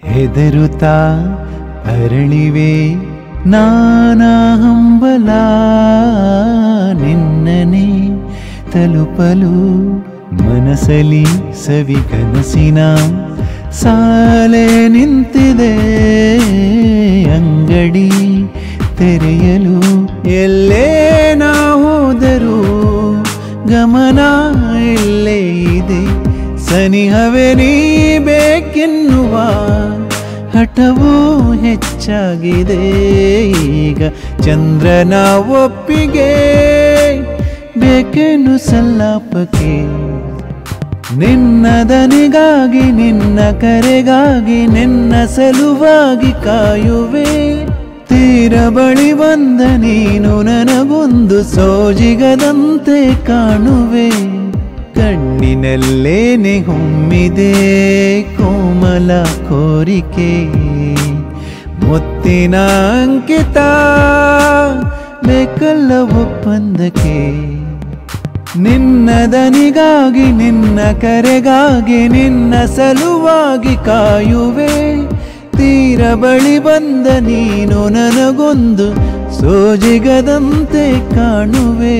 ಹೆದರುತ್ತಾ ಅರಳಿವೆ ನಾನಾ ಹಂಬಲ ನಿನ್ನನೆ ತಲುಪಲು ಮನಸಲಿ ಸವಿ ಕನಸಿನ ಸಾಲೆ ನಿಂತಿದೆ ಅಂಗಡಿ ತೆರೆಯಲು ಎಲ್ಲೇ ನಾ ಹೋದರೂ ಗಮನ ಇಲ್ಲೇ ಇದೆ ಸನಿಹವೇ ನೀ ಬೇಕೆನ್ನುವ ಹಠವೂ ಹೆಚ್ಚಾಗಿದೆ ಈಗ ಚಂದ್ರನ ಒಪ್ಪಿಗೆ ಬೇಕೇನು ಸಲ್ಲಾಪಕ್ಕೆ ನಿನ್ನ ದನಿಗಾಗಿ ನಿನ್ನ ಕರೆಗಾಗಿ ನಿನ್ನ ಸಲುವಾಗಿ ಕಾಯುವೆ ತೀರ ಬಳಿ ಬಂದ ನೀನು ನನಗೊಂದು ಸೋಜಿಗದಂತೆ ಕಾಣುವೆ ಕಣ್ಣಿನಲ್ಲೇನೆ ಹೊಮ್ಮಿದೆ ಕೋಮಲ ಕೋರಿಕೆ ಮುತ್ತಿನ ಅಂಕಿತ ಬೇಕಲ್ಲ ಒಪ್ಪಂದಕ್ಕೆ ನಿನ್ನ ದನಿಗಾಗಿ ನಿನ್ನ ಕರೆಗಾಗಿ ನಿನ್ನ ಸಲುವಾಗಿ ಕಾಯುವೆ ತೀರ ಬಳಿ ಬಂದ ನೀನು ನನಗೊಂದು ಸೋಜಿಗದಂತೆ ಕಾಣುವೆ